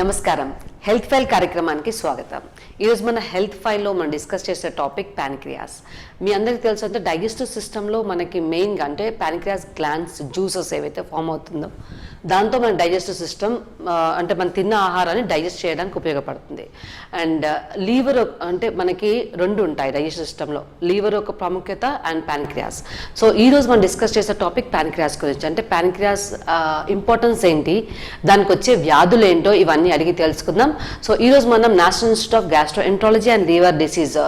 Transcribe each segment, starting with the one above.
నమస్కారం. Health file కార్యక్రమానికి స్వాగతం. ఈరోజు మన హెల్త్ ఫైల్లో మనం డిస్కస్ చేసే టాపిక్ ప్యాన్క్రియాస్. మీ అందరికీ తెలుసు అంటే డైజెస్టివ్ సిస్టంలో మనకి మెయిన్గా అంటే ప్యాన్క్రియాస్ గ్లాండ్స్ జ్యూసెస్ ఏవైతే ఫామ్ అవుతుందో దాంతో మన డైజెస్టివ్ సిస్టమ్ అంటే మనం తిన్న ఆహారాన్ని డైజెస్ట్ చేయడానికి ఉపయోగపడుతుంది. అండ్ లీవర్ అంటే మనకి రెండు ఉంటాయి డైజెస్టివ్ సిస్టంలో, లీవర్ ఒక ప్రాముఖ్యత అండ్ ప్యాన్క్రియాస్. సో ఈరోజు మనం డిస్కస్ చేసే టాపిక్ ప్యాన్క్రియాస్ గురించి. అంటే ప్యాన్క్రియాస్ ఇంపార్టెన్స్ ఏంటి, దానికి వచ్చే వ్యాధులు ఏంటో ఇవన్నీ అడిగి తెలుసుకుందాం. సో ఈరోజు మనం national institute of gastroenterology and liver disease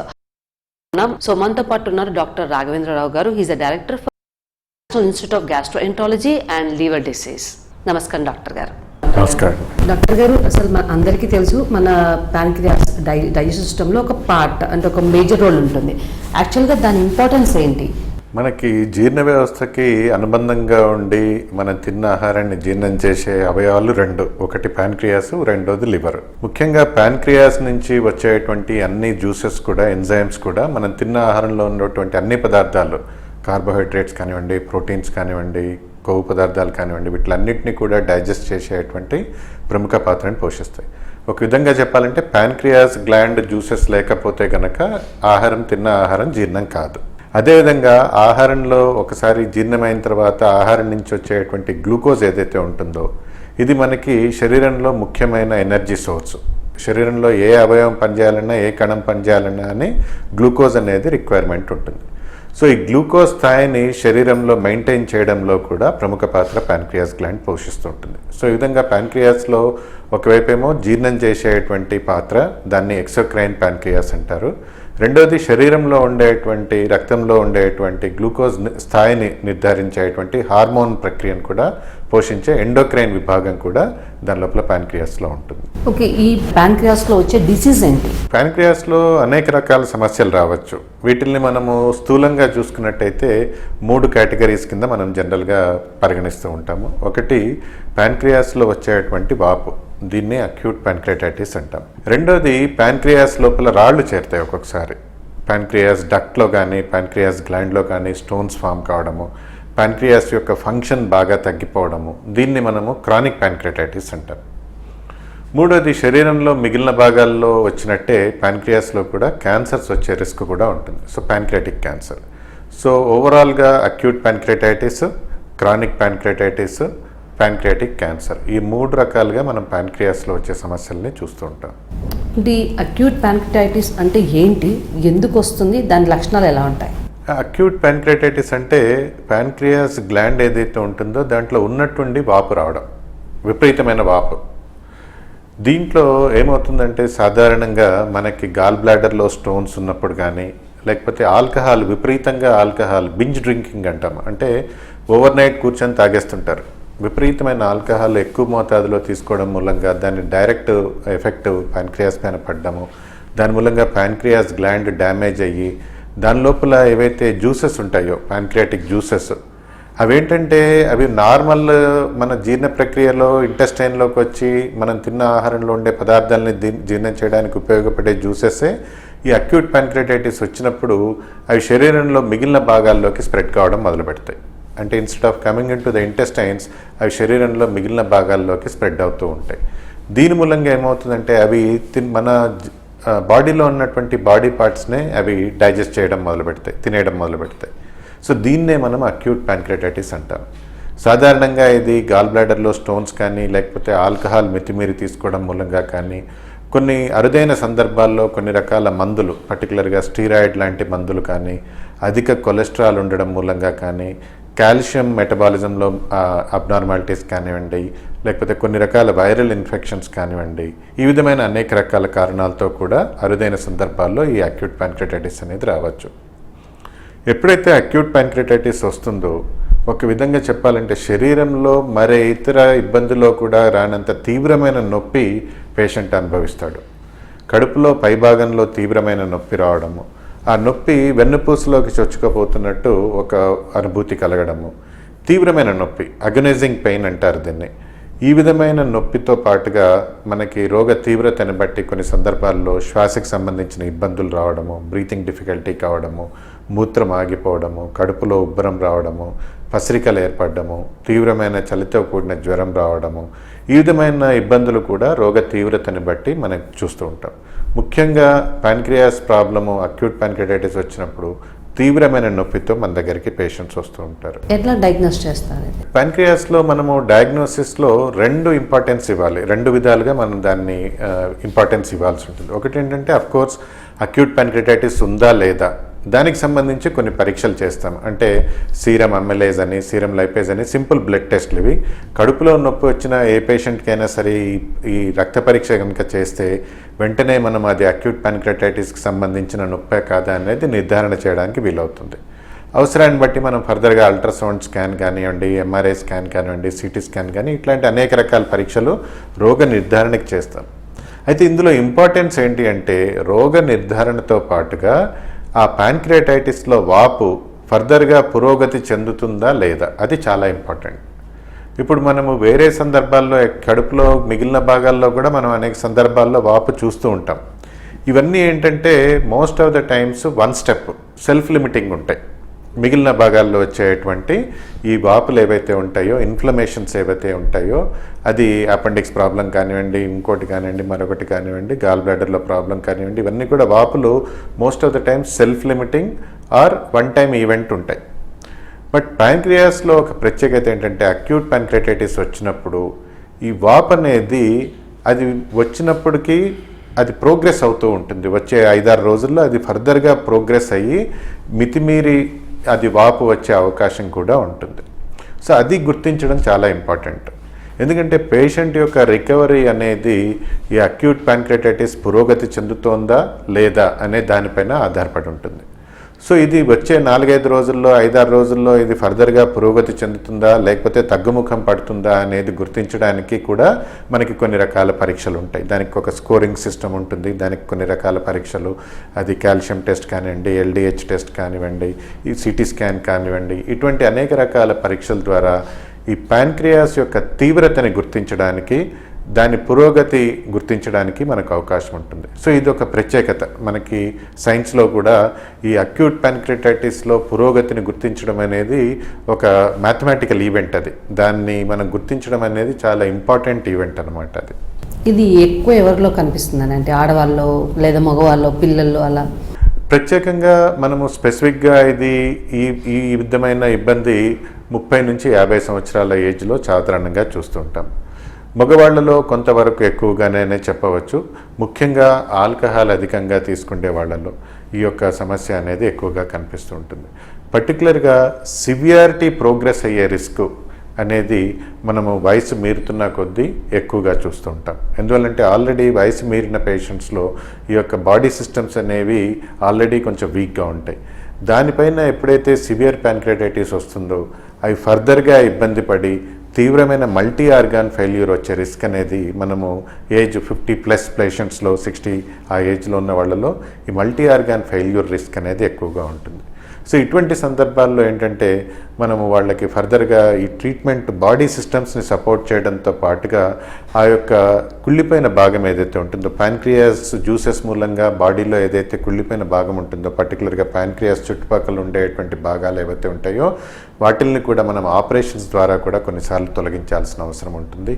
so మనతో పాటు ఉన్నారు డాక్టర్ రాఘవేంద్రరావు గారు. He is the director for national institute of gastroenterology and liver disease. నమస్కారం డాక్టర్ గారు. నమస్కారం డాక్టర్ గారు. అసలు మన అందరికీ తెలుసు మన ప్యాన్క్రియాస్ డైజెస్టివ్ సిస్టంలో ఒక పార్ట్ అంటే ఒక మేజర్ రోల్ ఉంటుంది. యాక్చువల్గా దాని ఇంపార్టెన్స్ ఏంటి? మనకి జీర్ణ వ్యవస్థకి అనుబంధంగా ఉండి మనం తిన్న ఆహారాన్ని జీర్ణం చేసే అవయవాలు రెండు, ఒకటి ప్యాన్క్రియాస్, రెండోది లివర్. ముఖ్యంగా ప్యాన్క్రియాస్ నుంచి వచ్చేటువంటి అన్ని జ్యూసెస్ కూడా, ఎంజైమ్స్ కూడా మనం తిన్న ఆహారంలో ఉన్నటువంటి అన్ని పదార్థాలు, కార్బోహైడ్రేట్స్ కానివ్వండి, ప్రోటీన్స్ కానివ్వండి, కొవ్వు పదార్థాలు కానివ్వండి, వీటిలన్నింటినీ కూడా డైజెస్ట్ చేసేటువంటి ప్రముఖ పాత్రను పోషిస్తాయి. ఒక విధంగా చెప్పాలంటే ప్యాన్క్రియాస్ గ్లాండ్ జ్యూసెస్ లేకపోతే కనుక తిన్న ఆహారం జీర్ణం కాదు. అదేవిధంగా ఆహారంలో ఒకసారి జీర్ణమైన తర్వాత ఆహారం నుంచి వచ్చేటువంటి గ్లూకోజ్ ఏదైతే ఉంటుందో ఇది మనకి శరీరంలో ముఖ్యమైన ఎనర్జీ సోర్సు. శరీరంలో ఏ అవయవం పనిచేయాలన్నా, ఏ కణం పనిచేయాలన్నా అని గ్లూకోజ్ అనేది రిక్వైర్మెంట్ ఉంటుంది. సో ఈ గ్లూకోజ్ స్థాయిని శరీరంలో మెయింటైన్ చేయడంలో కూడా ప్రముఖ పాత్ర ప్యాన్క్రియాస్ గ్లాండ్ పోషిస్తుంటుంది. సో ఈ విధంగా ప్యాన్క్రియాస్లో ఒకవైపేమో జీర్ణం చేసేటువంటి పాత్ర, దాన్ని ఎక్సోక్రైన్ ప్యాన్క్రియాస్ అంటారు. రెండోది శరీరంలో ఉండేటువంటి, రక్తంలో ఉండేటువంటి గ్లూకోజ్ స్థాయిని నిర్ధారించేటువంటి హార్మోన్ ప్రక్రియను కూడా పోషించే ఎండోక్రైన్ విభాగం కూడా దాని లోపల ప్యాన్క్రియాస్లో ఉంటుంది. ఓకే, ఈ ప్యాన్క్రియాస్లో వచ్చే డిసీజ్ ఏంటి? ప్యాన్క్రియాస్లో అనేక రకాల సమస్యలు రావచ్చు. వీటిల్ని మనము స్థూలంగా చూసుకున్నట్టయితే 3 కేటగిరీస్ కింద మనం జనరల్గా పరిగణిస్తూ ఉంటాము. ఒకటి ప్యాన్క్రియాస్లో వచ్చేటువంటి వాపు, దీన్ని అక్యూట్ ప్యాన్క్రియాటైటిస్ అంటాం. రెండోది ప్యాన్క్రియాస్ లోపల రాళ్లు చేరుతాయి. ఒక్కొక్కసారి ప్యాన్క్రియాస్ డక్ట్లో కానీ, ప్యాన్క్రియాస్ గ్లాండ్లో కానీ స్టోన్స్ ఫామ్ కావడము, ప్యాన్క్రియాస్ యొక్క ఫంక్షన్ బాగా తగ్గిపోవడము, దీన్ని మనము క్రానిక్ ప్యాన్క్రియాటైటిస్ అంటాం. మూడోది శరీరంలో మిగిలిన భాగాల్లో వచ్చినట్టే ప్యాన్క్రియాస్లో కూడా క్యాన్సర్స్ వచ్చే రిస్క్ కూడా ఉంటుంది. So pancreatic cancer. సో ఓవరాల్గా acute pancreatitis, chronic pancreatitis, pancreatic cancer, ఈ 3 రకాలుగా మనం ప్యాన్క్రియాస్లో వచ్చే సమస్యల్ని చూస్తూ ఉంటాం. అంటే అక్యూట్ ప్యాన్క్రియాటైటిస్ అంటే ఏంటి, ఎందుకు వస్తుంది, దాని లక్షణాలు ఎలా ఉంటాయి? అక్యూట్ ప్యాన్క్రియాటైటిస్ అంటే ప్యాన్క్రియాస్ గ్లాండ్ ఏదైతే ఉంటుందో దాంట్లో ఉన్నట్టుండి వాపు రావడం, విపరీతమైన వాపు. దీంట్లో ఏమవుతుందంటే సాధారణంగా మనకి గాల్ బ్లాడర్లో స్టోన్స్ ఉన్నప్పుడు కానీ, లేకపోతే విపరీతంగా ఆల్కహాల్ బింజ్ డ్రింకింగ్ అంటాం. అంటే ఓవర్ నైట్ కూర్చొని తాగేస్తుంటారు. విపరీతమైన ఆల్కహాల్ ఎక్కువ మోతాదులో తీసుకోవడం మూలంగా దాని డైరెక్ట్ ఎఫెక్ట్ ప్యాన్క్రియాస్ పైన పడ్డము, దాని మూలంగా ప్యాన్క్రియాస్ గ్లాండ్ డ్యామేజ్ అయ్యి దాని లోపల ఏవైతే జ్యూసెస్ ఉంటాయో ప్యాన్క్రియాటిక్ జ్యూసెస్, అవేంటంటే అవి నార్మల్ మన జీర్ణ ప్రక్రియలో ఇంటెస్టైన్లోకి వచ్చి మనం తిన్న ఆహారంలో ఉండే పదార్థాలని జీర్ణం చేయడానికి ఉపయోగపడే జ్యూసెస్సే ఈ అక్యూట్ ప్యాన్క్రియాటైటిస్ వచ్చినప్పుడు అవి శరీరంలో మిగిలిన భాగాల్లోకి స్ప్రెడ్ కావడం మొదలు పెడతాయి. అంటే instead of coming in to the intestines అవి శరీరంలో మిగిలిన భాగాల్లోకి స్ప్రెడ్ అవుతూ ఉంటాయి. దీని మూలంగా ఏమవుతుందంటే అవి మన బాడీలో ఉన్నటువంటి బాడీ పార్ట్స్నే అవి డైజెస్ట్ చేయడం మొదలు పెడతాయి, తినేయడం మొదలు పెడతాయి. సో దీన్నే మనం అక్యూట్ ప్యాన్క్రియాటైటిస్ అంటాం. సాధారణంగా ఇది గాల్ బ్లాడర్లో స్టోన్స్ కానీ, లేకపోతే ఆల్కహాల్ మితిమీరి తీసుకోవడం మూలంగా కానీ, కొన్ని అరుదైన సందర్భాల్లో కొన్ని రకాల మందులు, పర్టికులర్గా స్టీరాయిడ్ లాంటి మందులు కానీ, అధిక కొలెస్ట్రాల్ ఉండడం మూలంగా కానీ, కాల్షియం మెటబాలిజంలో అబ్నార్మాలిటీస్ కానివ్వండి, లేకపోతే కొన్ని రకాల వైరల్ ఇన్ఫెక్షన్స్ కానివ్వండి, ఈ విధమైన అనేక రకాల కారణాలతో కూడా అరుదైన సందర్భాల్లో ఈ అక్యూట్ ప్యాన్క్రియాటైటిస్ అనేది రావచ్చు. ఎప్పుడైతే అక్యూట్ ప్యాన్క్రియాటైటిస్ వస్తుందో ఒక విధంగా చెప్పాలంటే శరీరంలో మరే ఇతర ఇబ్బందులో కూడా రానంత తీవ్రమైన నొప్పి పేషెంట్ అనుభవిస్తాడు. కడుపులో పైభాగంలో తీవ్రమైన నొప్పి రావడము, ఆ నొప్పి వెన్నుపూసలోకి చొచ్చుకుపోతున్నట్టు ఒక అనుభూతి కలగడము, తీవ్రమైన నొప్పి, అగనైజింగ్ పెయిన్ అంటారు దీన్ని. ఈ విధమైన నొప్పితో పాటుగా మనకి రోగ తీవ్రతని బట్టి కొన్ని సందర్భాల్లో శ్వాసకు సంబంధించిన ఇబ్బందులు రావడము, బ్రీతింగ్ డిఫికల్టీ కావడము, మూత్రం ఆగిపోవడము, కడుపులో ఉబ్బరం రావడము, పసిరికలు ఏర్పడము, తీవ్రమైన చలితో కూడిన జ్వరం రావడము, ఈ విధమైన ఇబ్బందులు కూడా రోగ తీవ్రతని బట్టి మనం చూస్తూ ఉంటాం. ముఖ్యంగా ప్యాన్క్రియాస్ ప్రాబ్లము, అక్యూట్ ప్యాన్క్రియాటైటిస్ వచ్చినప్పుడు తీవ్రమైన నొప్పితో మన దగ్గరికి పేషెంట్స్ వస్తూ ఉంటారు. ఎట్లా డయాగ్నోస్ చేస్తారు? ప్యాన్క్రియాస్లో మనము డయాగ్నోసిస్లో రెండు ఇంపార్టెన్స్ ఇవ్వాలి, రెండు విధాలుగా మనం దాన్ని ఇంపార్టెన్స్ ఇవ్వాల్సి ఉంటుంది. ఒకటి ఏంటంటే అఫ్కోర్స్ అక్యూట్ ప్యాన్క్రియాటైటిస్ ఉందా లేదా దానికి సంబంధించి కొన్ని పరీక్షలు చేస్తాం. అంటే సీరం అమ్యలేజ్ అని, సీరం లైపేజ్ అని సింపుల్ బ్లడ్ టెస్ట్లు ఇవి. కడుపులో నొప్పి వచ్చిన ఏ పేషెంట్కైనా సరే ఈ రక్త పరీక్ష కనుక చేస్తే వెంటనే మనం అది అక్యూట్ ప్యాన్క్రియాటైటిస్కి సంబంధించిన నొప్పే కాదా అనేది నిర్ధారణ చేయడానికి వీలవుతుంది. అవసరాన్ని బట్టి మనం ఫర్దర్గా అల్ట్రాసౌండ్ స్కాన్ కానివ్వండి, ఎంఆర్ఐ స్కాన్ కానివ్వండి, సిటీ స్కాన్ కానీ ఇట్లాంటి అనేక రకాల పరీక్షలు రోగ నిర్ధారణకి చేస్తాం. అయితే ఇందులో ఇంపార్టెన్స్ ఏంటి అంటే రోగ నిర్ధారణతో పాటుగా ఆ ప్యాన్క్రియాటైటిస్లో వాపు ఫర్దర్గా పురోగతి చెందుతుందా లేదా అది చాలా ఇంపార్టెంట్. ఇప్పుడు మనము వేరే సందర్భాల్లో కడుపులో మిగిలిన భాగాల్లో కూడా మనం అనేక సందర్భాల్లో వాపు చూస్తూ ఉంటాం. ఇవన్నీ ఏంటంటే most of the times one step self limiting ఉంటాయి. మిగిలిన భాగాల్లో వచ్చేటువంటి ఈ వాపులు ఏవైతే ఉంటాయో, ఇన్ఫ్లమేషన్స్ ఏవైతే ఉంటాయో, అది అపెండిక్స్ ప్రాబ్లం కానివ్వండి, ఇంకోటి కానివ్వండి, మరొకటి కానివ్వండి, గాల్ బ్లాడర్లో ప్రాబ్లం కానివ్వండి, ఇవన్నీ కూడా వాపులు most of the times self limiting or one time event ఉంటాయి. బట్ ప్యాన్క్రియాస్లో ఒక ప్రత్యేకత ఏంటంటే అక్యూట్ ప్యాన్క్రియాటైటిస్ వచ్చినప్పుడు ఈ వాపు అనేది అది వచ్చినప్పటికీ అది ప్రోగ్రెస్ అవుతూ ఉంటుంది. వచ్చే 5-6 రోజుల్లో అది ఫర్దర్గా ప్రోగ్రెస్ అయ్యి మితిమీరి అది వాపు వచ్చే అవకాశం కూడా ఉంటుంది. సో అది గుర్తించడం చాలా ఇంపార్టెంట్. ఎందుకంటే పేషెంట్ యొక్క రికవరీ అనేది ఈ అక్యూట్ ప్యాన్క్రియాటైటిస్ పురోగతి చెందుతోందా లేదా అనే దానిపైన ఆధారపడి ఉంటుంది. సో ఇది వచ్చే 4-5 రోజుల్లో, 5-6 రోజుల్లో ఇది ఫర్దర్గా పురోగతి చెందుతుందా లేకపోతే తగ్గుముఖం పడుతుందా అనేది గుర్తించడానికి కూడా మనకి కొన్ని రకాల పరీక్షలు ఉంటాయి. దానికి ఒక స్కోరింగ్ సిస్టమ్ ఉంటుంది, దానికి కొన్ని రకాల పరీక్షలు, అది కాల్షియం టెస్ట్ కానివ్వండి, ఎల్డిహెచ్ టెస్ట్ కానివ్వండి, ఈ సిటీ స్కాన్ కానివ్వండి, ఇటువంటి అనేక రకాల పరీక్షల ద్వారా ఈ ప్యాన్క్రియాస్ యొక్క తీవ్రతని గుర్తించడానికి, దాని పురోగతి గుర్తించడానికి మనకు అవకాశం ఉంటుంది. సో ఇది ఒక ప్రత్యేకత. మనకి సైన్స్లో కూడా ఈ అక్యూట్ ప్యాన్క్రియాటైటిస్లో పురోగతిని గుర్తించడం అనేది ఒక మ్యాథమెటికల్ ఈవెంట్. అది దాన్ని మనం గుర్తించడం అనేది చాలా ఇంపార్టెంట్ ఈవెంట్ అనమాట. అది ఇది ఎక్కువ ఎవరిలో కనిపిస్తుందని, అంటే ఆడవాళ్ళు లేదా మగవాళ్ళు, పిల్లలు అలా ప్రత్యేకంగా మనము స్పెసిఫిక్గా ఇది ఈ విధమైన ఇబ్బంది 30 నుంచి 50 సంవత్సరాల ఏజ్లో సాధారణంగా చూస్తుంటాం. మగవాళ్లలో కొంతవరకు ఎక్కువగానే చెప్పవచ్చు. ముఖ్యంగా ఆల్కహాల్ అధికంగా తీసుకునే వాళ్ళలో ఈ యొక్క సమస్య అనేది ఎక్కువగా కనిపిస్తూ ఉంటుంది. పర్టికులర్గా సివియారిటీ ప్రోగ్రెస్ అయ్యే రిస్క్ అనేది మనము వయసు మీరుతున్న కొద్దీ ఎక్కువగా చూస్తూ ఉంటాం. ఎందువల్లంటే ఆల్రెడీ వయసు మీరిన పేషెంట్స్లో ఈ యొక్క బాడీ సిస్టమ్స్ అనేవి ఆల్రెడీ కొంచెం వీక్గా ఉంటాయి. దానిపైన ఎప్పుడైతే సివియర్ ప్యాన్క్రియాటైటిస్ వస్తుందో అవి ఫర్దర్గా ఇబ్బంది పడి తీవ్రమైన మల్టీ ఆర్గాన్ ఫెయిల్యూర్ వచ్చే రిస్క్ అనేది మనము ఏజ్ 50+ పేషెంట్స్లో, 60 ఆ ఏజ్లో ఉన్న వాళ్ళలో ఈ మల్టీ ఆర్గాన్ ఫెయిల్యూర్ రిస్క్ అనేది ఎక్కువగా ఉంటుంది. సో ఇటువంటి సందర్భాల్లో ఏంటంటే మనము వాళ్ళకి ఫర్దర్గా ఈ ట్రీట్మెంట్ బాడీ సిస్టమ్స్ని సపోర్ట్ చేయడంతో పాటుగా ఆ యొక్క కుళ్ళిపోయిన భాగం ఏదైతే ఉంటుందో, ప్యాన్క్రియాస్ జ్యూసెస్ మూలంగా బాడీలో ఏదైతే కుళ్ళిపోయిన భాగం ఉంటుందో, పర్టికులర్గా ప్యాన్క్రియాస్ చుట్టుపక్కల ఉండేటువంటి భాగాలు ఏవైతే ఉంటాయో వాటిల్ని కూడా మనం ఆపరేషన్స్ ద్వారా కూడా కొన్నిసార్లు తొలగించాల్సిన అవసరం ఉంటుంది.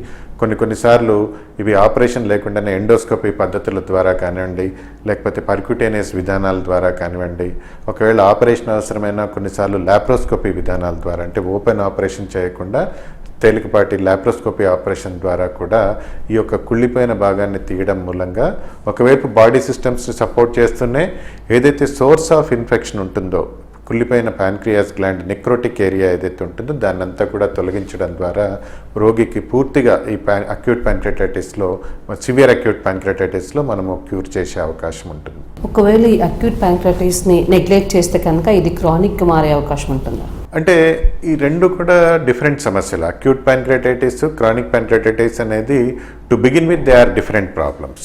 కొన్నిసార్లు ఇవి ఆపరేషన్ లేకుండానే ఎండోస్కోపీ పద్ధతుల ద్వారా కానివ్వండి, లేకపోతే పర్క్యూటేనియస్ విధానాల ద్వారా కానివ్వండి, ఒకవేళ ఆపరేషన్ అవసరమైన కొన్నిసార్లు లాప్రోస్కోపీ విధానాల ద్వారా, అంటే ఓపెన్ ఆపరేషన్ చేయకుండా తేలికపాటి లాప్రోస్కోపీ ఆపరేషన్ ద్వారా కూడా ఈ యొక్క కుళ్ళిపోయిన భాగాన్ని తీయడం మూలంగా ఒకవైపు బాడీ సిస్టమ్స్ని సపోర్ట్ చేస్తూనే ఏదైతే సోర్స్ ఆఫ్ ఇన్ఫెక్షన్ ఉంటుందో, కుళ్ళిపోయిన ప్యాన్క్రియాస్ గ్లాండ్ నెక్రోటిక్ ఏరియా ఏదైతే ఉంటుందో దాన్నంతా కూడా తొలగించడం ద్వారా రోగికి పూర్తిగా ఈ అక్యూట్ ప్యాన్క్రియాటైటిస్లో, సివియర్ అక్యూట్ ప్యాన్క్రియాటైటిస్లో మనము క్యూర్ చేసే అవకాశం ఉంటుంది. ఒకవేళ ఈ అక్యూట్ ప్యాన్క్రియాటైటిస్ని నెగ్లెక్ట్ చేస్తే కనుక ఇది క్రానిక్గా మారే అవకాశం ఉంటుందా? అంటే ఈ రెండు కూడా డిఫరెంట్ సమస్యలు. అక్యూట్ ప్యాన్క్రియాటైటిస్, క్రానిక్ ప్యాన్క్రియాటైటిస్ అనేది to begin with they are different problems.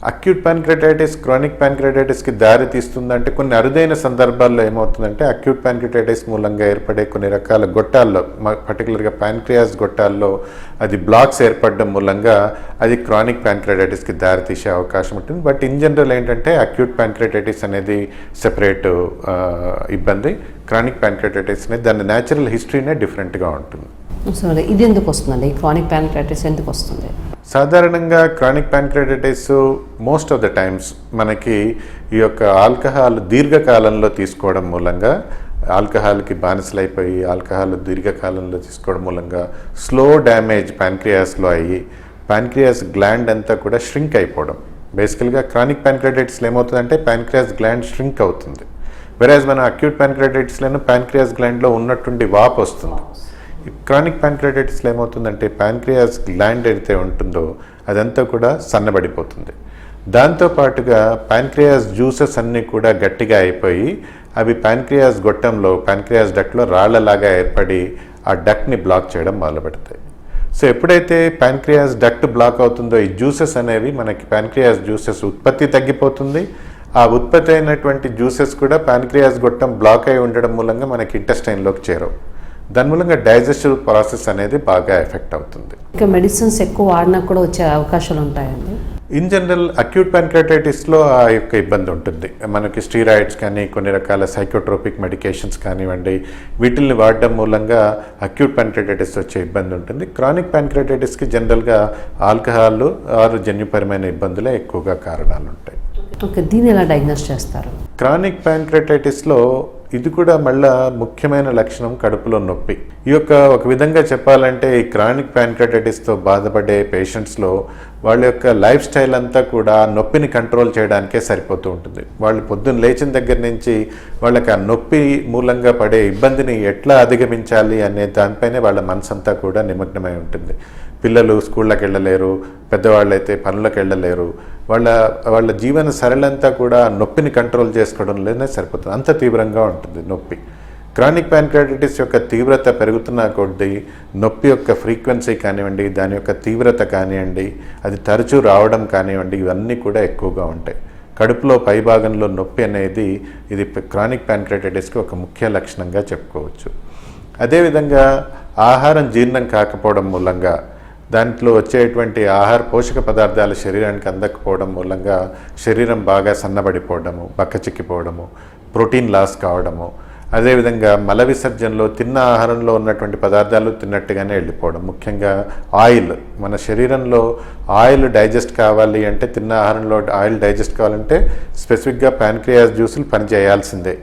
Acute pancreatitis chronic ప్యాన్క్రియాటైటిస్కి దారి తీస్తుందంటే కొన్ని అరుదైన సందర్భాల్లో ఏమవుతుందంటే అక్యూట్ ప్యాన్క్రియాటైటిస్ మూలంగా ఏర్పడే కొన్ని రకాల గొట్టాల్లో పర్టికులర్గా ప్యాన్క్రియాస్ గొట్టాల్లో అది బ్లాక్స్ ఏర్పడడం మూలంగా అది క్రానిక్ ప్యాన్క్రియాటైటిస్కి దారి తీసే అవకాశం ఉంటుంది. బట్ ఇన్ జనరల్ ఏంటంటే అక్యూట్ ప్యాన్క్రియాటైటిస్ అనేది సెపరేట్ ఇబ్బంది, క్రానిక్ ప్యాన్క్రియాటైటిస్ అనేది దాని న్యాచురల్ హిస్టరీనే డిఫరెంట్గా ఉంటుంది. సరే, ఇది ఎందుకు వస్తుందండి? క్రానిక్ ప్యాన్క్రియాటైటిస్ ఎందుకు వస్తుంది? సాధారణంగా chronic pancreatitis most of the times మనకి ఈ యొక్క ఆల్కహాల్ దీర్ఘకాలంలో తీసుకోవడం మూలంగా, ఆల్కహాల్కి బానిసలైపోయి ఆల్కహాల్ దీర్ఘకాలంలో తీసుకోవడం మూలంగా స్లో డ్యామేజ్ ప్యాన్క్రియాస్లో అయ్యి ప్యాన్క్రియాస్ గ్లాండ్ అంతా కూడా ష్రింక్ అయిపోవడం. బేసికల్గా క్రానిక్ ప్యాన్క్రియాటైటిస్లో ఏమవుతుందంటే ప్యాన్క్రియాస్ గ్లాండ్ ష్రింక్ అవుతుంది. వెరాజ్ మన అక్యూట్ ప్యాన్క్రియాటైటిస్లోనూ ప్యాన్క్రియాస్ గ్లాండ్లో ఉన్నటువంటి వాపు వస్తుంది. క్రానిక్ ప్యాన్క్రియాటైటిస్లో ఏమవుతుందంటే ప్యాన్క్రియాస్ గ్లాండ్ ఏదైతే ఉంటుందో అదంతా కూడా సన్నబడిపోతుంది. దాంతోపాటుగా ప్యాన్క్రియాస్ జ్యూసెస్ అన్నీ కూడా గట్టిగా అయిపోయి అవి ప్యాన్క్రియాస్ గొట్టంలో ప్యాన్క్రియాస్ డక్ట్లో రాళ్లలాగా ఏర్పడి ఆ డక్ట్ని బ్లాక్ చేయడం మొదలుపెడతాయి. సో ఎప్పుడైతే ప్యాన్క్రియాస్ డక్ట్ బ్లాక్ అవుతుందో ఈ జ్యూసెస్ అనేవి మనకి ప్యాన్క్రియాస్ జ్యూసెస్ ఉత్పత్తి తగ్గిపోతుంది. ఆ ఉత్పత్తి అయినటువంటి జ్యూసెస్ కూడా ప్యాన్క్రియాస్ గొట్టం బ్లాక్ అయి ఉండడం మూలంగా మనకి ఇంటెస్టైన్లోకి చేరవు. దాని మూలంగా డైజెస్టివ్ ప్రాసెస్ అనేది బాగా ఎఫెక్ట్ అవుతుంది. ఇంకా మెడిసిన్స్ ఎక్కువ వాడినా కూడా వచ్చే అవకాశాలు ఉంటాయండి? ఇన్ జనరల్ అక్యూట్ ప్యాన్క్రియాటైటిస్లో ఆ యొక్క ఇబ్బంది ఉంటుంది. మనకి స్టీరాయిడ్స్ కానీ కొన్ని రకాల సైకోట్రోపిక్ మెడికేషన్స్ కానివ్వండి, వీటిల్ని వాడడం మూలంగా అక్యూట్ ప్యాన్క్రియాటైటిస్ వచ్చే ఇబ్బంది ఉంటుంది. క్రానిక్ ప్యాన్క్రియాటైటిస్కి జనరల్గా ఆల్కహాల్ ఆరు జన్యుపరమైన ఇబ్బందులే ఎక్కువగా కారణాలు ఉంటాయి. ఓకే, దీన్ని ఎలా డయాగ్నోస్ చేస్తారు? క్రానిక్ ప్యాన్క్రియాటైటిస్లో ఇది కూడా మళ్ళా ముఖ్యమైన లక్షణం కడుపులో నొప్పి. ఈ యొక్క ఒక విధంగా చెప్పాలంటే ఈ క్రానిక్ ప్యాన్క్రియాటైటిస్తో బాధపడే పేషెంట్స్లో వాళ్ళ యొక్క లైఫ్ స్టైల్ అంతా కూడా నొప్పిని కంట్రోల్ చేయడానికే సరిపోతూ ఉంటుంది. వాళ్ళు పొద్దున్న లేచిన దగ్గర నుంచి వాళ్ళకి ఆ నొప్పి మూలంగా పడే ఇబ్బందిని ఎట్లా అధిగమించాలి అనే దానిపైనే వాళ్ళ మనసంతా కూడా నిమగ్నమై ఉంటుంది. పిల్లలు స్కూళ్ళకి వెళ్ళలేరు, పెద్దవాళ్ళు అయితే పనులకు వెళ్ళలేరు. వాళ్ళ జీవన సరళంతా కూడా నొప్పిని కంట్రోల్ చేసుకోవడంలోనే సరిపోతుంది. అంత తీవ్రంగా ఉంటుంది నొప్పి. క్రానిక్ ప్యాన్క్రియాటైటిస్ యొక్క తీవ్రత పెరుగుతున్న కొద్దీ నొప్పి యొక్క ఫ్రీక్వెన్సీ కానివ్వండి, దాని యొక్క తీవ్రత కానివ్వండి, అది తరచూ రావడం కానివ్వండి, ఇవన్నీ కూడా ఎక్కువగా ఉంటాయి. కడుపులో పైభాగంలో నొప్పి అనేది ఇది క్రానిక్ ప్యాన్క్రియాటైటిస్కి ఒక ముఖ్య లక్షణంగా చెప్పుకోవచ్చు. అదేవిధంగా ఆహారం జీర్ణం కాకపోవడం మూలంగా, దాంట్లో వచ్చేటువంటి ఆహార పోషక పదార్థాలు శరీరానికి అందకపోవడం మూలంగా శరీరం బాగా సన్నబడిపోవడము, బక్కచిక్కిపోవడము, ప్రోటీన్ లాస్ కావడము, అదేవిధంగా మల విసర్జనలో తిన్న ఆహారంలో ఉన్నటువంటి పదార్థాలు తిన్నట్టుగానే వెళ్ళిపోవడం. ముఖ్యంగా ఆయిల్, మన శరీరంలో ఆయిల్ డైజెస్ట్ కావాలి అంటే, తిన్న ఆహారంలో ఆయిల్ డైజెస్ట్ కావాలంటే స్పెసిఫిక్గా ప్యాన్క్రియాస్ జ్యూసులు పనిచేయాల్సిందే.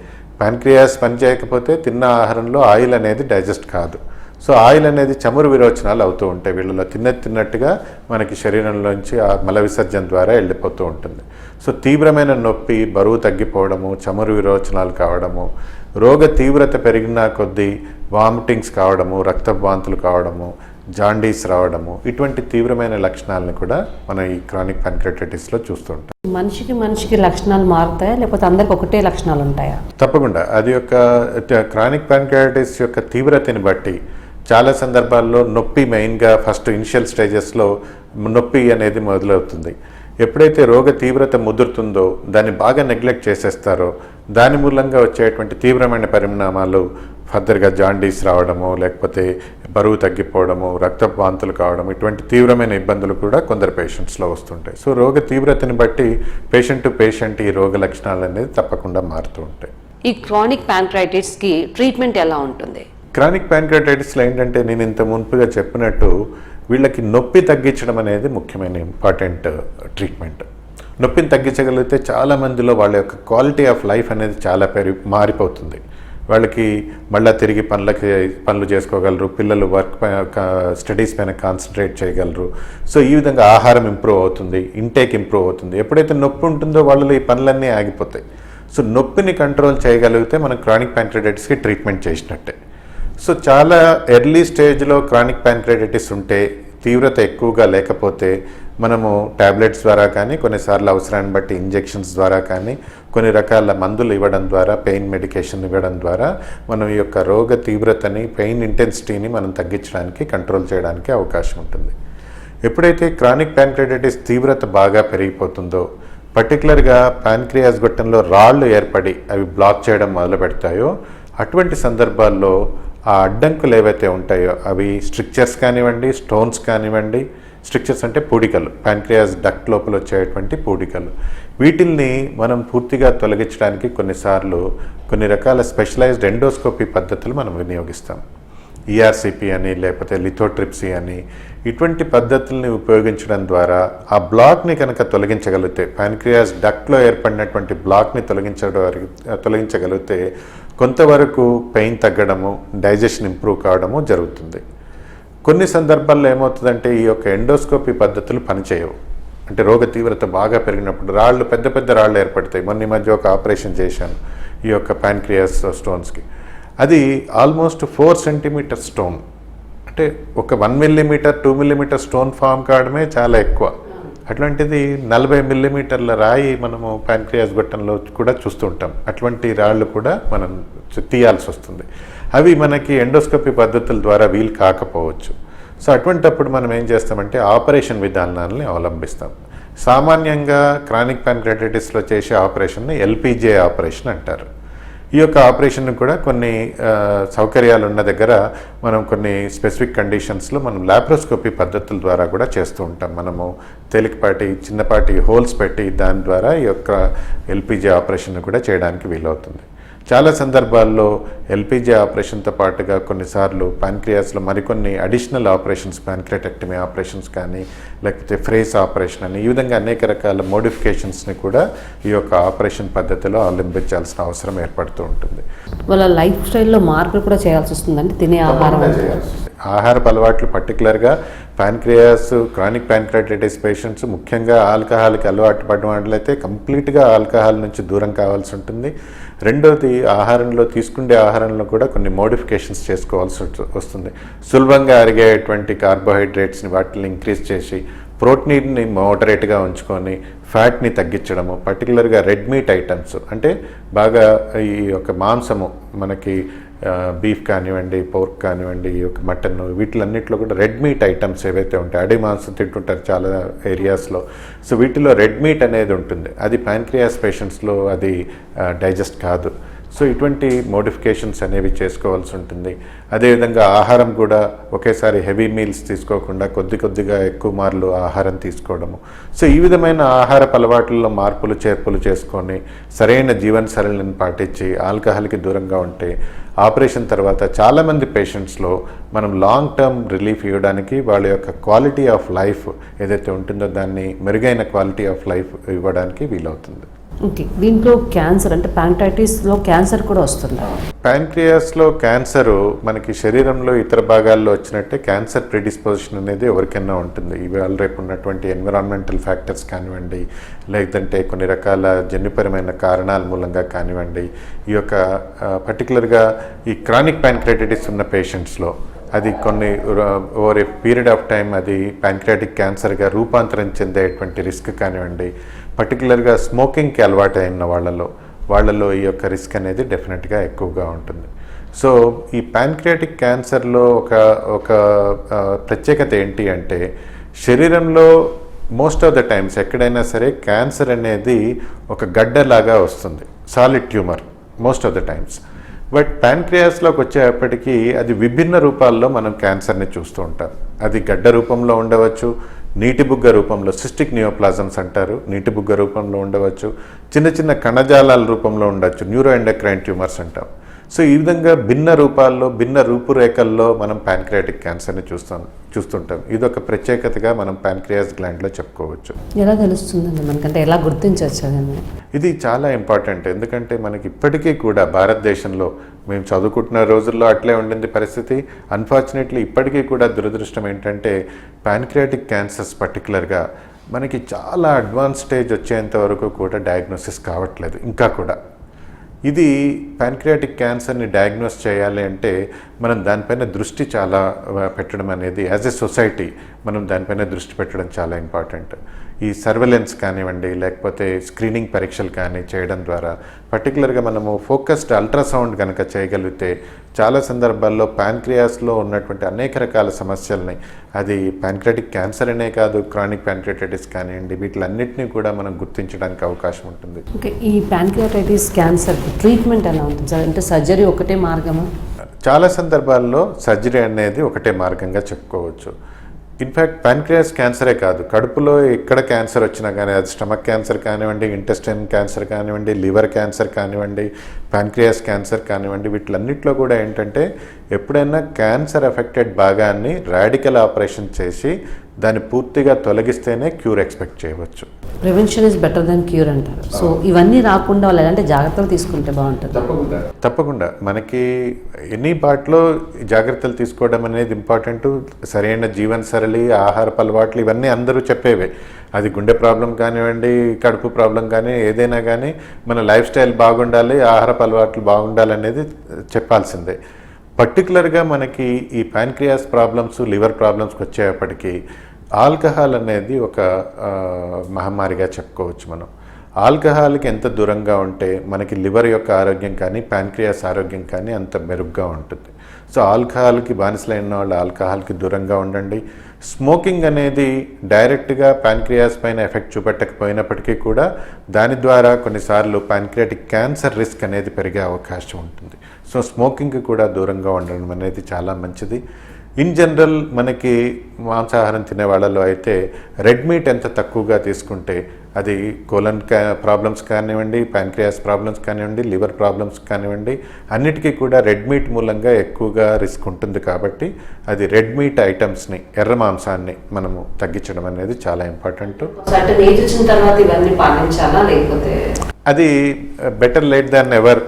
ప్యాన్క్రియాస్ పనిచేయకపోతే తిన్న ఆహారంలో ఆయిల్ అనేది డైజెస్ట్ కాదు. సో ఆయిల్ అనేది చమురు విరోచనాలు అవుతూ ఉంటాయి. వీళ్ళలో తిన్నట్టుగా మనకి శరీరంలోంచి ఆ మల విసర్జన ద్వారా వెళ్ళిపోతూ ఉంటుంది. సో తీవ్రమైన నొప్పి, బరువు తగ్గిపోవడము, చమురు విరోచనాలు కావడము, రోగ తీవ్రత పెరిగిన కొద్దీ వామిటింగ్స్ కావడము, రక్తపు వాంతులు కావడము, జాండీస్ రావడము, ఇటువంటి తీవ్రమైన లక్షణాలను కూడా మనం ఈ క్రానిక్ ప్యాన్క్రియాటైటిస్లో చూస్తుంటాం. మనిషికి లక్షణాలు మారుతాయా, లేకపోతే అందరికి ఒకటే లక్షణాలు ఉంటాయా? తప్పకుండా. అది యొక్క క్రానిక్ ప్యాన్క్రియాటైటిస్ యొక్క తీవ్రతని బట్టి చాలా సందర్భాల్లో నొప్పి మెయిన్గా ఫస్ట్ ఇనిషియల్ స్టేజెస్లో నొప్పి అనేది మొదలవుతుంది. ఎప్పుడైతే రోగ తీవ్రత ముదురుతుందో, దాన్ని బాగా నెగ్లెక్ట్ చేసేస్తారో, దాని మూలంగా వచ్చేటువంటి తీవ్రమైన పరిణామాలు ఫర్దర్గా జాండీస్ రావడము, లేకపోతే బరువు తగ్గిపోవడము, రక్తపు వాంతులు కావడం, ఇటువంటి తీవ్రమైన ఇబ్బందులు కూడా కొందరు పేషెంట్స్లో వస్తుంటాయి. సో రోగ తీవ్రతని బట్టి పేషెంట్ టు పేషెంట్ ఈ రోగ లక్షణాలు అనేది తప్పకుండా మారుతూ ఉంటాయి. ఈ క్రానిక్ ప్యాన్క్రియాటైటిస్కి ట్రీట్మెంట్ ఎలా ఉంటుంది? క్రానిక్ ప్యాన్క్రియాటైటిస్లో ఏంటంటే నేను ఇంత మునుపుగా చెప్పినట్టు వీళ్ళకి నొప్పి తగ్గించడం అనేది ముఖ్యమైన ఇంపార్టెంట్ ట్రీట్మెంట్. నొప్పిని తగ్గించగలిగితే చాలామందిలో వాళ్ళ యొక్క క్వాలిటీ ఆఫ్ లైఫ్ అనేది చాలా మారిపోతుంది. వాళ్ళకి మళ్ళీ తిరిగి పనులు చేసుకోగలరు, పిల్లలు స్టడీస్ పైన కాన్సన్ట్రేట్ చేయగలరు. సో ఈ విధంగా ఆహారం ఇంప్రూవ్ అవుతుంది, ఇంటేక్ ఇంప్రూవ్ అవుతుంది. ఎప్పుడైతే నొప్పి ఉంటుందో వాళ్ళలో ఈ పనులన్నీ ఆగిపోతాయి. సో నొప్పిని కంట్రోల్ చేయగలిగితే మనం క్రానిక్ ప్యాన్క్రియాటైటిస్కి ట్రీట్మెంట్ చేసినట్టే. సో చాలా ఎర్లీ స్టేజ్లో క్రానిక్ ప్యాన్క్రియాటైటిస్ ఉంటే, తీవ్రత ఎక్కువగా లేకపోతే మనము ట్యాబ్లెట్స్ ద్వారా కానీ, కొన్నిసార్లు అవసరాన్ని బట్టి ఇంజెక్షన్స్ ద్వారా కానీ, కొన్ని రకాల మందులు ఇవ్వడం ద్వారా, పెయిన్ మెడికేషన్ ఇవ్వడం ద్వారా మనం ఈ యొక్క రోగ తీవ్రతని, పెయిన్ ఇంటెన్సిటీని మనం తగ్గించడానికి, కంట్రోల్ చేయడానికి అవకాశం ఉంటుంది. ఎప్పుడైతే క్రానిక్ ప్యాన్క్రియాటిస్ తీవ్రత బాగా పెరిగిపోతుందో, పర్టికులర్గా ప్యాన్క్రియాస్ గొట్టంలో రాళ్ళు ఏర్పడి అవి బ్లాక్ చేయడం మొదలు పెడతాయో, అటువంటి సందర్భాల్లో ఆ అడ్డంకులు ఏవైతే ఉంటాయో అవి స్ట్రిక్చర్స్ కానివ్వండి, స్టోన్స్ కానివ్వండి, స్ట్రిక్చర్స్ అంటే పూడికలు, ప్యాన్క్రియాస్ డక్ట్ లోపల వచ్చేటువంటి పూడికలు, వీటిల్ని మనం పూర్తిగా తొలగించడానికి కొన్నిసార్లు కొన్ని రకాల స్పెషలైజ్డ్ ఎండోస్కోపీ పద్ధతులు మనం వినియోగిస్తాం. ఈఆర్సిపి అని, లేకపోతే లిథోట్రిప్సీ అని, ఇటువంటి పద్ధతుల్ని ఉపయోగించడం ద్వారా ఆ బ్లాక్ని కనుక తొలగించగలిగితే, ప్యాన్క్రియాస్ డక్ట్లో ఏర్పడినటువంటి బ్లాక్ని తొలగించగలిగితే కొంతవరకు పెయిన్ తగ్గడము, డైజెషన్ ఇంప్రూవ్ కావడము జరుగుతుంది. కొన్ని సందర్భాల్లో ఏమవుతుందంటే ఈ యొక్క ఎండోస్కోపీ పద్ధతులు పనిచేయవు. అంటే రోగ తీవ్రత బాగా పెరిగినప్పుడు రాళ్ళు, పెద్ద పెద్ద రాళ్ళు ఏర్పడతాయి. మొన్న ఈ మధ్య ఒక ఆపరేషన్ చేశాను ఈ యొక్క ప్యాన్క్రియాస్ స్టోన్స్కి. అది ఆల్మోస్ట్ 4 సెంటీమీటర్ స్టోన్, అంటే ఒక 1 మిల్లీమీటర్ 2 మిల్లీమీటర్ స్టోన్ ఫామ్ కావడమే చాలా ఎక్కువ. అట్లాంటిది 40 మిల్లీమీటర్ల రాయి మనము ప్యాన్క్రియాస్ గొట్టంలో కూడా చూస్తూ ఉంటాం. అటువంటి రాళ్ళు కూడా మనం తీయాల్సి వస్తుంది. అవి మనకి ఎండోస్కోపీ పద్ధతుల ద్వారా వీలు కాకపోవచ్చు. సో అటువంటప్పుడు మనం ఏం చేస్తామంటే ఆపరేషన్ విధానాలని అవలంబిస్తాం. సామాన్యంగా క్రానిక్ ప్యాన్క్రియాటిస్లో చేసే ఆపరేషన్ని ఎల్పిజే ఆపరేషన్ అంటారు. ఈ యొక్క ఆపరేషన్ కూడా కొన్ని సౌకర్యాలు ఉన్న దగ్గర మనం కొన్ని స్పెసిఫిక్ కండిషన్స్లో మనం లాప్రోస్కోపీ పద్ధతుల ద్వారా కూడా చేస్తూ ఉంటాం. మనము తేలికపాటి చిన్నపాటి హోల్స్ పెట్టి దాని ద్వారా ఈ యొక్క ఎల్పిజే ఆపరేషన్ కూడా చేయడానికి వీలవుతుంది. చాలా సందర్భాల్లో ఎల్పిజే ఆపరేషన్తో పాటుగా కొన్నిసార్లు ప్యాన్క్రియాస్లో మరికొన్ని అడిషనల్ ఆపరేషన్స్, ప్యాన్క్రియాటెక్టమీ ఆపరేషన్స్ కానీ, లేకపోతే ఫ్రేస్ ఆపరేషన్ అని, ఈ విధంగా అనేక రకాల మోడిఫికేషన్స్ని కూడా ఈ యొక్క ఆపరేషన్ పద్ధతిలో అవలంబించాల్సిన అవసరం ఏర్పడుతూ ఉంటుంది. వాళ్ళ లైఫ్ స్టైల్లో మార్పులు కూడా చేయాల్సి వస్తుందండి, తినే ఆహారం ఆహారపు అలవాట్లు, పర్టికులర్గా ప్యాన్క్రియాస్ క్రానిక్ ప్యాన్క్రియాటిస్ పేషెంట్స్ ముఖ్యంగా ఆల్కహాల్కి అలవాటు పడిన వాళ్ళైతే కంప్లీట్గా ఆల్కహాల్ నుంచి దూరం కావాల్సి ఉంటుంది. రెండోది ఆహారంలో తీసుకునే ఆహారంలో కూడా కొన్ని మోడిఫికేషన్స్ చేసుకోవాల్సి వస్తుంది. సులభంగా అరిగేటువంటి కార్బోహైడ్రేట్స్ని వాటిని ఇంక్రీజ్ చేసి ప్రోటీన్ని మోడరేట్గా ఉంచుకొని ఫ్యాట్ని తగ్గించడము, పర్టికులర్గా రెడ్ మీట్ ఐటమ్స్ అంటే బాగా ఈ యొక్క మాంసము మనకి బీఫ్ కానివ్వండి, పోర్క్ కానివ్వండి, ఈ యొక్క మటన్, వీటిలన్నింటిలో కూడా రెడ్ మీట్ ఐటమ్స్ ఏవైతే ఉంటాయి, అడి మాంసం తింటుంటారు చాలా ఏరియాస్లో. సో వీటిలో రెడ్ మీట్ అనేది ఉంటుంది, అది ప్యాన్క్రియాస్ పేషెంట్స్లో అది డైజెస్ట్ కాదు. సో ఇటువంటి మోడిఫికేషన్స్ అనేవి చేసుకోవాల్సి ఉంటుంది. అదేవిధంగా ఆహారం కూడా ఒకేసారి హెవీ మీల్స్ తీసుకోకుండా కొద్దిగా ఎక్కువ మార్లు ఆహారం తీసుకోవడము. సో ఈ విధమైన ఆహారపు అలవాట్లలో మార్పులు చేర్పులు చేసుకొని సరైన జీవనశైలిని పాటించి ఆల్కహాల్కి దూరంగా ఉంటే ఆపరేషన్ తర్వాత చాలామంది పేషెంట్స్లో మనం లాంగ్ టర్మ్ రిలీఫ్ ఇవ్వడానికి, వాళ్ళ యొక్క క్వాలిటీ ఆఫ్ లైఫ్ ఏదైతే ఉంటుందో దాన్ని మెరుగైన క్వాలిటీ ఆఫ్ లైఫ్ ఇవ్వడానికి వీలవుతుంది. ఓకే, దీంట్లో క్యాన్సర్ అంటే ప్యాంక్రియాటిస్లో క్యాన్సర్ కూడా వస్తుంది. ప్యాంక్రియాస్లో క్యాన్సరు మనకి శరీరంలో ఇతర భాగాల్లో వచ్చినట్టే క్యాన్సర్ ప్రిడిస్పోజిషన్ అనేది ఎవరికైనా ఉంటుంది. ఇవాళ రేపు ఉన్నటువంటి ఎన్విరాన్మెంటల్ ఫ్యాక్టర్స్ కానివ్వండి, లేదంటే కొన్ని రకాల జన్యుపరమైన కారణాల మూలంగా కానివ్వండి, ఈ యొక్క పర్టికులర్గా ఈ క్రానిక్ ప్యాంక్రియాటిస్ ఉన్న పేషెంట్స్లో అది కొన్ని over a period of time అది ప్యాంక్రియాటిక్ క్యాన్సర్గా రూపాంతరం చెందేటువంటి రిస్క్ కానివ్వండి, పర్టికులర్గా స్మోకింగ్కి అలవాటు అయిన వాళ్ళలో ఈ యొక్క రిస్క్ అనేది డెఫినెట్గా ఎక్కువగా ఉంటుంది. సో ఈ ప్యాంక్రియాటిక్ క్యాన్సర్లో ఒక ప్రత్యేకత ఏంటి అంటే, శరీరంలో మోస్ట్ ఆఫ్ ద టైమ్స్ ఎక్కడైనా సరే క్యాన్సర్ అనేది ఒక గడ్డలాగా వస్తుంది, solid tumour most of the times. But ప్యాన్క్రియాస్లోకి వచ్చేప్పటికీ అది విభిన్న రూపాల్లో మనం క్యాన్సర్ని చూస్తూ ఉంటాం. అది గడ్డ రూపంలో ఉండవచ్చు, నీటి బుగ్గ రూపంలో, సిస్టిక్ నియోప్లాజమ్స్ అంటారు, నీటి బుగ్గ రూపంలో ఉండవచ్చు, చిన్న చిన్న కణజాలాల రూపంలో ఉండొచ్చు, న్యూరో ఎండోక్రైన్ ట్యూమర్స్ అంటాం. సో ఈ విధంగా భిన్న రూపాల్లో, భిన్న రూపురేఖల్లో మనం ప్యాన్క్రియాటిక్ క్యాన్సర్ని చూస్తుంటాం. ఇదొక ప్రత్యేకతగా మనం ప్యాన్క్రియాస్ గ్లాండ్లో చెప్పుకోవచ్చు. ఎలా తెలుస్తుందండి మనకంటే, ఎలా గుర్తించవచ్చు అదని? ఇది చాలా ఇంపార్టెంట్. ఎందుకంటే మనకి ఇప్పటికీ కూడా భారతదేశంలో మేము చదువుకుంటున్న రోజుల్లో అట్లే ఉండింది పరిస్థితి. అన్ఫార్చునేట్లీ ఇప్పటికీ కూడా దురదృష్టం ఏంటంటే ప్యాన్క్రియాటిక్ క్యాన్సర్స్ పర్టికులర్గా మనకి చాలా అడ్వాన్స్ స్టేజ్ వచ్చేంత వరకు కూడా డయాగ్నోసిస్ కావట్లేదు ఇంకా కూడా. ఇది ప్యాన్క్రియాటిక్ క్యాన్సర్ని డయాగ్నోస్ చేయాలి అంటే మనం దానిపైన దృష్టి చాలా పెట్టడం అనేది యాజ్ ఎ సొసైటీ మనం దానిపైన దృష్టి పెట్టడం చాలా ఇంపార్టెంట్. ఈ సర్వేలెన్స్ కానివ్వండి, లేకపోతే స్క్రీనింగ్ పరీక్షలు కానీ చేయడం ద్వారా, పర్టికులర్గా మనము ఫోకస్డ్ అల్ట్రాసౌండ్ కనుక చేయగలిగితే చాలా సందర్భాల్లో ప్యాన్క్రియాస్లో ఉన్నటువంటి అనేక రకాల సమస్యల్ని, అది ప్యాన్క్రియాటిక్ క్యాన్సర్ అనే కాదు, క్రానిక్ ప్యాన్క్రియాటైటిస్ కానివ్వండి, వీటిలన్నింటినీ కూడా మనం గుర్తించడానికి అవకాశం ఉంటుంది. ఓకే, ఈ ప్యాన్క్రియాటైటిస్ క్యాన్సర్ ట్రీట్మెంట్ ఎలా ఉంటుంది సార్? అంటే సర్జరీ ఒకటే మార్గమా? చాలా సందర్భాల్లో సర్జరీ అనేది ఒకటే మార్గంగా చెప్పుకోవచ్చు. ఇన్ఫ్యాక్ట్ ప్యాన్క్రియాస్ క్యాన్సరే కాదు, కడుపులో ఎక్కడ క్యాన్సర్ వచ్చినా కానీ, అది స్టమక్ క్యాన్సర్ కానివ్వండి, ఇంటెస్టైన్ క్యాన్సర్ కానివ్వండి, లివర్ క్యాన్సర్ కానివ్వండి, ప్యాన్క్రియాస్ క్యాన్సర్ కానివ్వండి, వీటిలన్నిటిలో కూడా ఏంటంటే ఎప్పుడైనా క్యాన్సర్ ఎఫెక్టెడ్ భాగాన్ని రాడికల్ ఆపరేషన్ చేసి దాన్ని పూర్తిగా తొలగిస్తేనే క్యూర్ ఎక్స్పెక్ట్ చేయవచ్చు. Prevention is better than cure అంటారు. సో ఇవన్నీ రాకుండా వాళ్ళు ఎలాంటి జాగ్రత్తలు తీసుకుంటే బాగుంటుంది? తప్పకుండా మనకి ఎన్ని పార్ట్లో జాగ్రత్తలు తీసుకోవడం అనేది ఇంపార్టెంట్. సరైన జీవన సరళి, ఆహారపు అలవాట్లు, ఇవన్నీ అందరూ చెప్పేవే. అది గుండె ప్రాబ్లం కానివ్వండి, కడుపు ప్రాబ్లం కానీ, ఏదైనా కానీ మన లైఫ్ స్టైల్ బాగుండాలి, ఆహారపు అలవాట్లు బాగుండాలి అనేది చెప్పాల్సిందే. పర్టికులర్గా మనకి ఈ ప్యాన్క్రియాస్ ప్రాబ్లమ్స్, లివర్ ప్రాబ్లమ్స్కి వచ్చేప్పటికీ ఆల్కహాల్ అనేది ఒక మహమ్మారిగా చెప్పుకోవచ్చు మనం. ఆల్కహాల్కి ఎంత దూరంగా ఉంటే మనకి లివర్ యొక్క ఆరోగ్యం కానీ, ప్యాన్క్రియాస్ ఆరోగ్యం కానీ అంత మెరుగ్గా ఉంటుంది. సో ఆల్కహాల్కి బానిసలైన వాళ్ళు ఆల్కహాల్కి దూరంగా ఉండండి. స్మోకింగ్ అనేది డైరెక్ట్గా ప్యాన్క్రియాస్ పైన ఎఫెక్ట్ చూపెట్టకపోయినప్పటికీ కూడా దాని ద్వారా కొన్నిసార్లు ప్యాన్క్రియాటిక్ క్యాన్సర్ రిస్క్ అనేది పెరిగే అవకాశం ఉంటుంది. సో స్మోకింగ్కి కూడా దూరంగా ఉండడం అనేది చాలా మంచిది. ఇన్ జనరల్ మనకి మాంసాహారం తినే వాళ్ళలో అయితే రెడ్ మీట్ ఎంత తక్కువగా తీసుకుంటే, అది కోలన్ ప్రాబ్లమ్స్ కానివ్వండి, ప్యాన్క్రియాస్ ప్రాబ్లమ్స్ కానివ్వండి, లివర్ ప్రాబ్లమ్స్ కానివ్వండి, అన్నిటికీ కూడా రెడ్ మీట్ మూలంగా ఎక్కువగా రిస్క్ ఉంటుంది. కాబట్టి అది రెడ్ మీట్ ఐటమ్స్ని, ఎర్ర మాంసాన్ని మనము తగ్గించడం అనేది చాలా ఇంపార్టెంట్. అది బెటర్ లేట్ దాన్ ఎవర్.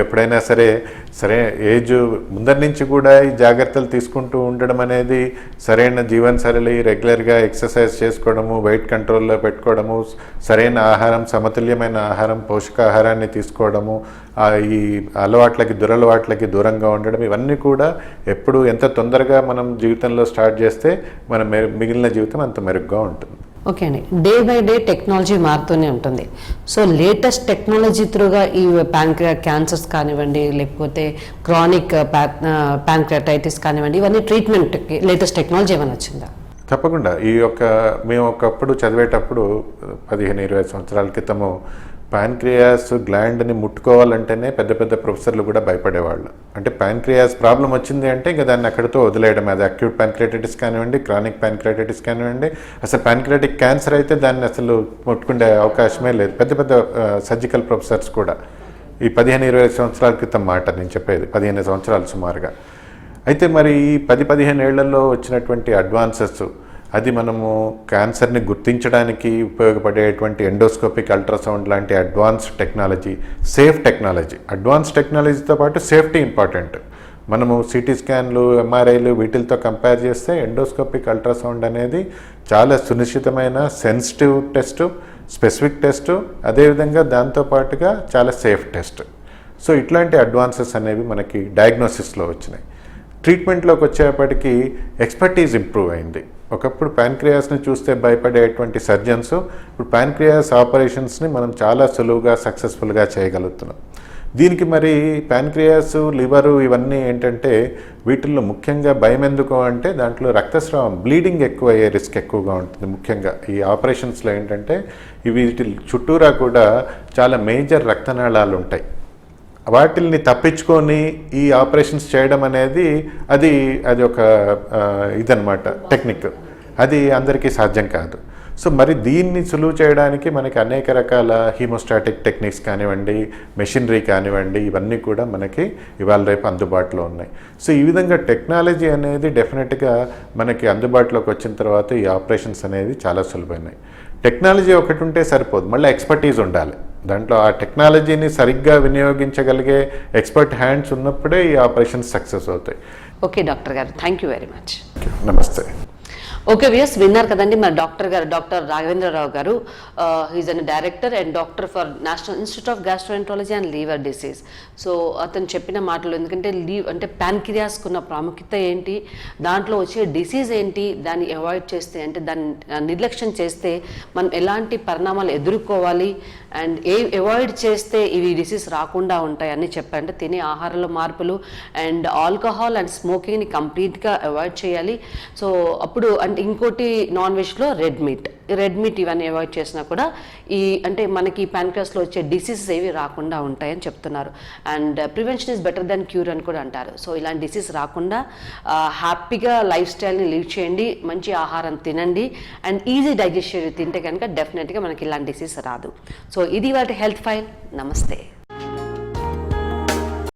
ఎప్పుడైనా సరే ఏజ్ ముందరి నుంచి కూడా ఈ జాగ్రత్తలు తీసుకుంటూ ఉండడం అనేది, సరైన జీవన సరళి, రెగ్యులర్గా ఎక్సర్సైజ్ చేసుకోవడము, వెయిట్ కంట్రోల్లో పెట్టుకోవడము, సరైన ఆహారం, సమతుల్యమైన ఆహారం, పోషకాహారాన్ని తీసుకోవడము, ఈ దురలవాట్లకి దూరంగా ఉండడం, ఇవన్నీ కూడా ఎప్పుడు ఎంత తొందరగా మనం జీవితంలో స్టార్ట్ చేస్తే మన మిగిలిన జీవితం అంత మెరుగ్గా ఉంటుంది. ఓకే అండి, డే బై డే టెక్నాలజీ మారుతూనే ఉంటుంది. సో లేటెస్ట్ టెక్నాలజీ త్రూగా ఈ క్యాన్సర్స్ కానివ్వండి, లేకపోతే క్రానిక్ ప్యాన్క్రియాటైటిస్ కానివ్వండి, ఇవన్నీ ట్రీట్మెంట్కి లేటెస్ట్ టెక్నాలజీ ఏమైనా వచ్చిందా? తప్పకుండా. మేము ఒకప్పుడు చదివేటప్పుడు 15-20 సంవత్సరాల క్రితము ప్యాన్క్రియాస్ గ్లాండ్ని ముట్టుకోవాలంటేనే పెద్ద పెద్ద ప్రొఫెసర్లు కూడా భయపడేవాళ్ళు. అంటే ప్యాన్క్రియాస్ ప్రాబ్లం వచ్చింది అంటే ఇంకా దాన్ని అక్కడితో వదిలేయడం. అది అక్యూట్ ప్యాన్క్రియాటైటిస్ కానివ్వండి, క్రానిక్ ప్యాన్క్రియాటైటిస్ కానివ్వండి, అసలు ప్యాన్క్రియాటిక్ క్యాన్సర్ అయితే దాన్ని అసలు ముట్టుకునే అవకాశమే లేదు. పెద్ద పెద్ద సర్జికల్ ప్రొఫెసర్స్ కూడా. ఈ 15-20 సంవత్సరాల క్రితం మాట నేను చెప్పేది, 15 సంవత్సరాలు సుమారుగా. అయితే మరి ఈ 10-15 ఏళ్లలో వచ్చినటువంటి అడ్వాన్సెస్, అది మనము క్యాన్సర్ని గుర్తించడానికి ఉపయోగపడేటువంటి ఎండోస్కోపిక్ అల్ట్రాసౌండ్ లాంటి advanced technology, safe technology, advance టెక్నాలజీతో పాటు సేఫ్టీ ఇంపార్టెంట్. మనము సిటీ స్కాన్లు, ఎంఆర్ఐలు వీటితో కంపేర్ చేస్తే ఎండోస్కోపిక్ అల్ట్రాసౌండ్ అనేది చాలా సునిశ్చితమైన సెన్సిటివ్ టెస్టు, స్పెసిఫిక్ టెస్టు, అదేవిధంగా దాంతోపాటుగా చాలా సేఫ్ టెస్ట్. సో ఇట్లాంటి అడ్వాన్సెస్ అనేవి మనకి డయాగ్నోసిస్లో వచ్చినాయి. ట్రీట్మెంట్లోకి వచ్చేప్పటికీ ఎక్స్పర్టీజ్ ఇంప్రూవ్ అయింది. ఒకప్పుడు ప్యాన్క్రియాస్ని చూస్తే భయపడేటువంటి సర్జన్స్ ఇప్పుడు ప్యాన్క్రియాస్ ఆపరేషన్స్ని మనం చాలా సులువుగా, సక్సెస్ఫుల్గా చేయగలుగుతున్నాం. దీనికి మరి ప్యాన్క్రియాస్, లివరు ఇవన్నీ ఏంటంటే వీటిల్లో ముఖ్యంగా భయం ఎందుకు అంటే దాంట్లో రక్తస్రావం, బ్లీడింగ్ ఎక్కువ అయ్యే రిస్క్ ఎక్కువగా ఉంటుంది. ముఖ్యంగా ఈ ఆపరేషన్స్లో ఏంటంటే వీటి చుట్టూరా కూడా చాలా మేజర్ రక్తనాళాలు ఉంటాయి. వాటిల్ని తప్పించుకొని ఈ ఆపరేషన్స్ చేయడం అనేది అది ఒక ఇదన్నమాట టెక్నిక్. అది అందరికీ సాధ్యం కాదు. సో మరి దీన్ని సులువు చేయడానికి మనకి అనేక రకాల హీమోస్టాటిక్ టెక్నిక్స్ కానివ్వండి, మెషినరీ కానివ్వండి, ఇవన్నీ కూడా మనకి ఇవాళ రేపు అందుబాటులో ఉన్నాయి. సో ఈ విధంగా టెక్నాలజీ అనేది డెఫినెట్గా మనకి అందుబాటులోకి వచ్చిన తర్వాత ఈ ఆపరేషన్స్ అనేది చాలా సులువైనాయి. టెక్నాలజీ ఒకటి ఉంటే సరిపోదు, మళ్ళీ ఎక్స్పర్టీజ్ ఉండాలి. దాంట్లో ఆ టెక్నాలజీని సరిగ్గా వినియోగించగలిగే ఎక్స్పర్ట్ హ్యాండ్స్ ఉన్నప్పుడే ఈ ఆపరేషన్స్ సక్సెస్ అవుతాయి. ఓకే డాక్టర్ గారు, థ్యాంక్ యూ వెరీ మచ్. నమస్తే. ఓకే వియస్ విన్నారు కదండి మన డాక్టర్ గారు, డాక్టర్ రాఘవేంద్రరావు గారు. Is an director and doctor for national institute of gastroenterology and Lever disease. So అతను చెప్పిన మాటలు, ఎందుకంటే అంటే ప్యాన్క్రియాస్కు ఉన్న ప్రాముఖ్యత ఏంటి, దాంట్లో వచ్చే డిసీజ్ ఏంటి, దాన్ని అవాయిడ్ చేస్తే అంటే దాన్ని నిర్లక్ష్యం చేస్తే మనం ఎలాంటి పరిణామాలు ఎదుర్కోవాలి అండ్ అవాయిడ్ చేస్తే ఇవి డిసీజ్ రాకుండా ఉంటాయి అని చెప్పారంటే తినే ఆహారంలో మార్పులు అండ్ ఆల్కహాల్ అండ్ స్మోకింగ్ని కంప్లీట్గా అవాయిడ్ చేయాలి. సో అప్పుడు అంటే ఇంకోటి నాన్ వెజ్లో రెడ్ మీట్ ఇవన్నీ అవాయిడ్ చేసినా కూడా అంటే మనకి ప్యాన్క్రియాస్లో వచ్చే డిసీజెస్ ఏవి రాకుండా ఉంటాయని చెప్తున్నారు. And prevention is better than cure అని కూడా అంటారు. సో ఇలాంటి డిసీజ్ రాకుండా హ్యాపీగా లైఫ్ స్టైల్ని లీడ్ చేయండి, మంచి ఆహారం తినండి అండ్ ఈజీ డైజెషన్ తింటే కనుక డెఫినెట్గా మనకి ఇలాంటి డిసీజ్ రాదు. సో ఇది వాటి హెల్త్ ఫైల్. నమస్తే.